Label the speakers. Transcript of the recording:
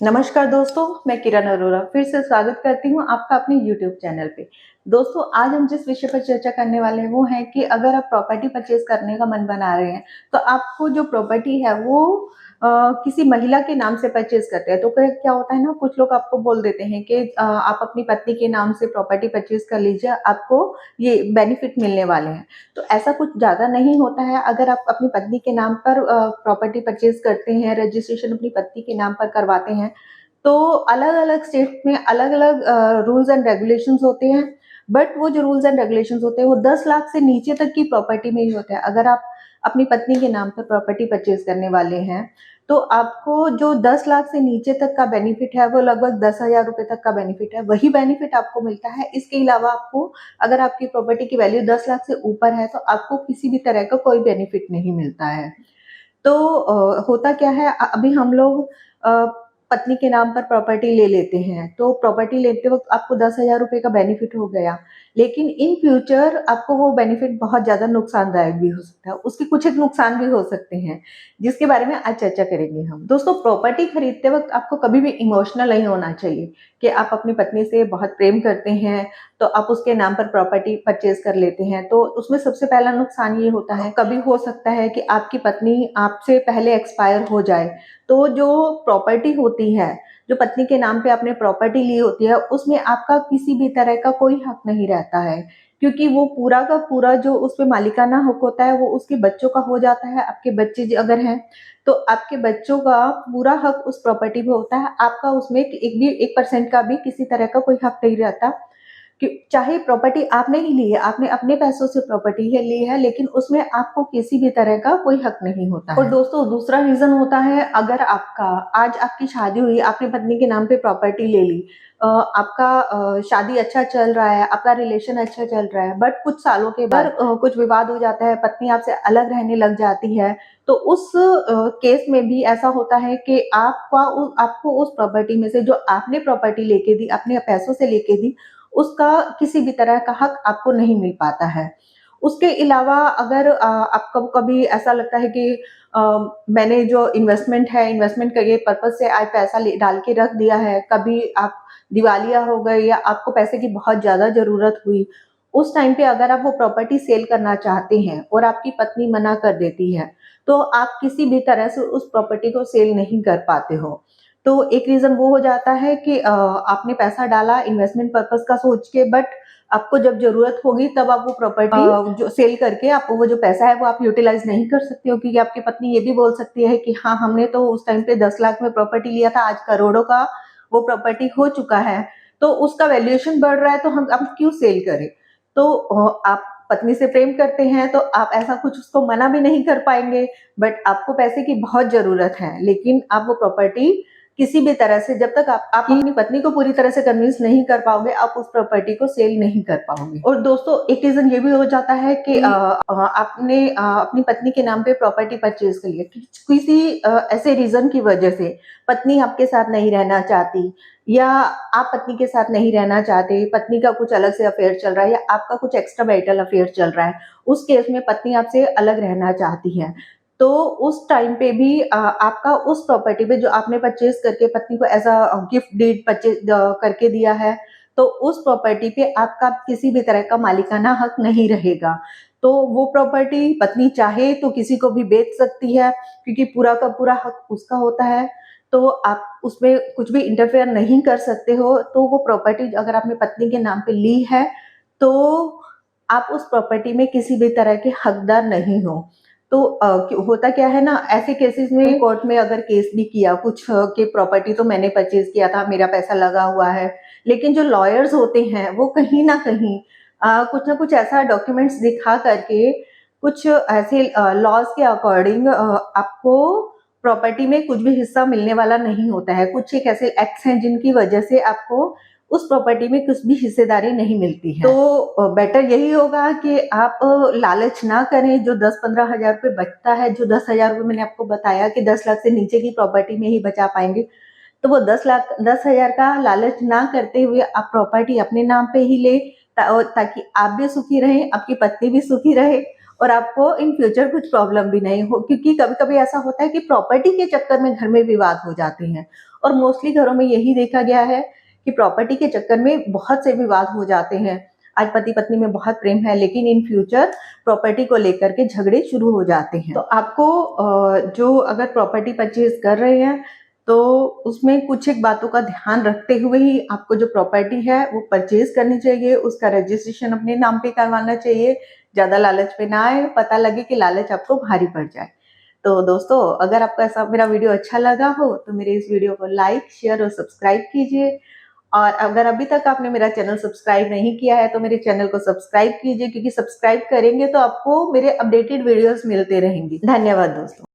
Speaker 1: नमस्कार दोस्तों, मैं किरण अरोरा फिर से स्वागत करती हूँ आपका अपने YouTube चैनल पे। दोस्तों, आज हम जिस विषय पर चर्चा करने वाले हैं वो है कि अगर आप प्रॉपर्टी परचेज करने का मन बना रहे हैं, तो आपको जो प्रॉपर्टी है वो किसी महिला के नाम से परचेज करते हैं। तो क्या होता है ना, कुछ लोग आपको बोल देते हैं कि आप अपनी पत्नी के नाम से प्रॉपर्टी परचेज कर लीजिए, आपको ये बेनिफिट मिलने वाले हैं। तो ऐसा कुछ ज़्यादा नहीं होता है। अगर आप अपनी पत्नी के नाम पर प्रॉपर्टी परचेज करते हैं, रजिस्ट्रेशन अपनी पत्नी के नाम पर करवाते हैं, तो अलग-अलग स्टेट में अलग-अलग रूल्स एंड रेगुलेशंस होते हैं। बट वो जो रूल्स एंड रेगुलेशंस होते हैं वो 10 लाख से नीचे तक की प्रॉपर्टी में ही होते हैं। अगर आप अपनी पत्नी के नाम पर प्रॉपर्टी परचेज करने वाले हैं, तो आपको जो 10 लाख से नीचे तक का बेनिफिट है वो लगभग 10,000 रुपए तक का बेनिफिट है। वही बेनिफिट आपको मिलता है। इसके अलावा आपको, अगर आपकी प्रॉपर्टी की वैल्यू 10 लाख से ऊपर है, तो आपको किसी भी तरह का कोई बेनिफिट नहीं मिलता है। तो होता क्या है, अभी हम लोग पत्नी के नाम पर प्रॉपर्टी ले लेते हैं, तो प्रॉपर्टी लेते वक्त आपको 10,000 रुपए का बेनिफिट हो गया, लेकिन इन फ्यूचर आपको वो बेनिफिट बहुत ज्यादा नुकसानदायक भी हो सकता है। उसके कुछ एक नुकसान भी हो सकते हैं, जिसके बारे में आज चर्चा करेंगे हम। दोस्तों, प्रॉपर्टी खरीदते वक्त आपको कभी भी इमोशनल नहीं होना चाहिए कि आप अपनी पत्नी से बहुत प्रेम करते हैं तो आप उसके नाम पर प्रॉपर्टी परचेज कर लेते हैं। तो उसमें सबसे पहला नुकसान ये होता है, कभी हो सकता है कि आपकी पत्नी आपसे पहले एक्सपायर हो जाए, तो जो प्रॉपर्टी होती है, जो पत्नी के नाम पे आपने प्रॉपर्टी ली होती है, उसमें आपका किसी भी तरह का कोई हक नहीं रहता है, क्योंकि वो पूरा का पूरा जो उस पे मालिकाना हक होता है वो उसके बच्चों का हो जाता है। आपके बच्चे अगर हैं, तो आपके बच्चों का पूरा हक उस प्रॉपर्टी पे होता है। आपका उसमें एक भी 1% का भी किसी तरह का कोई हक नहीं रहता। कि चाहे प्रॉपर्टी आपने ही ली है, आपने अपने पैसों से प्रॉपर्टी है ली है, लेकिन उसमें आपको किसी भी तरह का कोई हक नहीं होता है। और दोस्तों, दूसरा रीजन होता है, अगर आज आपकी शादी हुई, आपने पत्नी के नाम पे प्रॉपर्टी ले ली, आपका शादी अच्छा चल रहा है, आपका रिलेशन अच्छा चल रहा है, बट कुछ सालों के बाद कुछ विवाद हो जाता है, पत्नी आपसे अलग रहने लग जाती है, तो उस केस में भी ऐसा होता है कि आपको उस प्रॉपर्टी में से, जो आपने प्रॉपर्टी लेके दी, अपने पैसों से लेके दी, उसका किसी भी तरह का हक आपको नहीं मिल पाता है। उसके अलावा अगर आपको कभी ऐसा लगता है कि अ, मैंने जो इन्वेस्टमेंट के ये पर्पज से आज पैसा डाल के रख दिया है, कभी आप दिवालिया हो गए या आपको पैसे की बहुत ज्यादा जरूरत हुई, उस टाइम पे अगर आप वो प्रॉपर्टी सेल करना चाहते हैं और आपकी पत्नी मना कर देती है, तो आप किसी भी तरह से उस प्रॉपर्टी को सेल नहीं कर पाते हो। तो एक रीजन वो हो जाता है कि आपने पैसा डाला इन्वेस्टमेंट पर्पस का सोच के, बट आपको जब जरूरत होगी तब आप वो प्रॉपर्टी जो सेल करके आपको वो जो पैसा है वो आप यूटिलाइज नहीं कर सकते हो, क्योंकि आपकी पत्नी ये भी बोल सकती है कि हाँ, हमने तो उस टाइम पे 10 लाख में प्रॉपर्टी लिया था, आज करोड़ों का वो प्रॉपर्टी हो चुका है, तो उसका वैल्यूएशन बढ़ रहा है, तो हम अब क्यों सेल करें। तो आप पत्नी से प्रेम करते हैं तो आप ऐसा कुछ उसको मना भी नहीं कर पाएंगे, बट आपको पैसे की बहुत जरूरत है, लेकिन आप वो प्रॉपर्टी किसी भी तरह से, जब तक आप अपनी पत्नी को पूरी तरह से कन्विंस नहीं कर पाओगे, आप उस प्रॉपर्टी को सेल नहीं कर पाओगे। और दोस्तों, एक रीजन ये भी हो जाता है कि आपने अपनी पत्नी के नाम पे प्रॉपर्टी परचेज कर लिया, किसी ऐसे रीजन की वजह से पत्नी आपके साथ नहीं रहना चाहती, या आप पत्नी के साथ नहीं रहना चाहते, पत्नी का कुछ अलग से अफेयर चल रहा है, या आपका कुछ एक्स्ट्रा मैरिटल अफेयर चल रहा है, उस केस में पत्नी आपसे अलग रहना चाहती है, तो उस टाइम पे भी आपका उस प्रॉपर्टी पे जो आपने परचेज करके पत्नी को as a gift deed purchase करके दिया है, तो उस प्रॉपर्टी पे आपका किसी भी तरह का मालिकाना हक नहीं रहेगा। तो वो प्रॉपर्टी पत्नी चाहे तो किसी को भी बेच सकती है, क्योंकि पूरा का पूरा हक उसका होता है, तो आप उसमें कुछ भी इंटरफेयर नहीं कर सकते हो। तो वो प्रॉपर्टी अगर आपने पत्नी के नाम पे ली है, तो आप उस प्रॉपर्टी में किसी भी तरह के हकदार नहीं हो। तो होता क्या है ना, ऐसे केसेस में कोर्ट में अगर केस भी किया कुछ कि प्रॉपर्टी तो मैंने परचेज किया था, मेरा पैसा लगा हुआ है, लेकिन जो लॉयर्स होते हैं वो कहीं ना कहीं कुछ ना कुछ ऐसा डॉक्यूमेंट्स दिखा करके, कुछ ऐसे लॉज के अकॉर्डिंग आपको प्रॉपर्टी में कुछ भी हिस्सा मिलने वाला नहीं होता है। कुछ एक ऐसे एक्ट्स हैं जिनकी वजह से आपको उस प्रॉपर्टी में कुछ भी हिस्सेदारी नहीं मिलती है। तो बेटर यही होगा कि आप लालच ना करें। जो 10-15 हजार रुपये बचता है, जो 10,000 रुपये मैंने आपको बताया कि 10 लाख से नीचे की प्रॉपर्टी में ही बचा पाएंगे, तो वो 10,000 का लालच ना करते हुए आप प्रॉपर्टी अपने नाम पे ही ले, ताकि आप भी सुखी रहें, आपकी पत्नी भी सुखी रहे, और आपको इन फ्यूचर कुछ प्रॉब्लम भी नहीं हो। क्योंकि कभी कभी ऐसा होता है कि प्रॉपर्टी के चक्कर में घर में विवाद हो जाते हैं, और मोस्टली घरों में यही देखा गया है कि प्रॉपर्टी के चक्कर में बहुत से विवाद हो जाते हैं। आज पति पत्नी में बहुत प्रेम है, लेकिन इन फ्यूचर प्रॉपर्टी को लेकर के झगड़े शुरू हो जाते हैं। तो आपको जो अगर प्रॉपर्टी परचेज कर रहे हैं तो उसमें कुछ एक बातों का ध्यान रखते हुए ही आपको जो प्रॉपर्टी है वो परचेज करनी चाहिए। उसका रजिस्ट्रेशन अपने नाम पे करवाना चाहिए। ज्यादा लालच पे ना आए, पता लगे कि लालच आपको भारी पड़ जाए। तो दोस्तों, अगर आपको ऐसा मेरा वीडियो अच्छा लगा हो तो मेरे इस वीडियो को लाइक, शेयर और सब्सक्राइब कीजिए। और अगर अभी तक आपने मेरा चैनल सब्सक्राइब नहीं किया है तो मेरे चैनल को सब्सक्राइब कीजिए, क्योंकि सब्सक्राइब करेंगे तो आपको मेरे अपडेटेड वीडियोस मिलते रहेंगे। धन्यवाद दोस्तों।